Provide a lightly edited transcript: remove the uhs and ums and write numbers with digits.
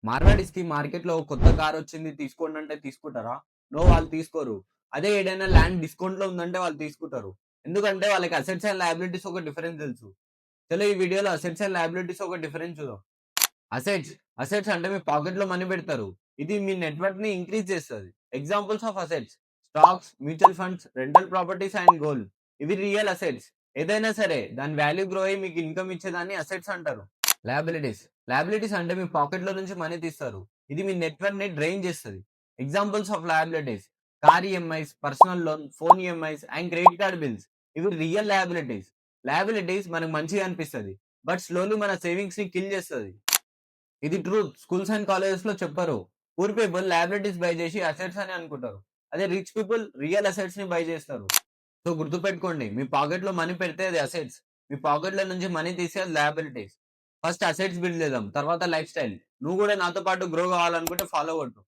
మార్వాడీస్‌కి మార్కెట్‌లో కొత్త కారొచ్చింది తీసుకోండి అంటే తీసుకుంటారా? నో, వాళ్ళు తీసుకోరు. అదే ఏదైనా ల్యాండ్ డిస్కౌంట్‌లో ఉందంటే వాళ్ళు తీసుకుంటారు. ఎందుకంటే వాళ్ళకి అసెట్స్ అండ్ లయబిలిటీస్ ఒక డిఫరెన్స్ తెలుసు. చలో ఈ వీడియోలో అసెట్స్ అండ్ లయబిలిటీస్ ఒక డిఫరెన్స్ చూద్దాం. అసెట్స్, అసెట్స్ అంటే మీ పాకెట్‌లో మనీ పెడతారు. ఇది మీ నెట్‌వర్క్‌ని ఇంక్రీజ్ చేస్తది. Examples of assets: stocks, mutual funds, rental properties and gold. ఇవి రియల్ అసెట్స్. ఏదైనా సరే దాని వాల్యూ గ్రో అయ్యి మీకు ఇన్‌కమ్ ఇచ్చేదాన్ని అసెట్స్ అంటారు. లయబిలిటీస్, లయబిలిటీస్ అంటే మీ పాకెట్‌లో నుంచి మనీ తీస్తారు. ఇది మీ నెట్‌వర్క్‌ని డ్రైన్ చేస్తది. Examples of liabilities: car EMIs, personal loan, phone EMIs and credit card bills. ఇవి రియల్ లయబిలిటీస్. లయబిలిటీస్ మనకు మంచిగా అనిపిస్తది. బట్ స్లోలీ మన సేవింగ్స్‌ని కిల్ చేస్తది. ఇది ట్రూత్. స్కూల్స్ అండ్ కాలేజెస్ లో చెప్పరు. పూర్ పీపుల్ లయబిలిటీస్ బై చేసి అసెట్స్ అని అనుకుంటారు. అదే రిచ్ పీపుల్ రియల్ అసెట్స్ ని బై చేస్తారు. సో గుర్తుపెట్టుకోండి, మీ పాకెట్ లో మనీ పెడితే అది అసెట్స్, మీ పాకెట్ లో నుంచి మనీ తీసే లయబిలిటీస్. ఫస్ట్ అసెట్స్ బిల్డ్ చేద్దాం, తర్వాత లైఫ్ స్టైల్. నువ్వు కూడా నాతో పాటు గ్రో కావాలనుకుంటే ఫాలో కొట్టు.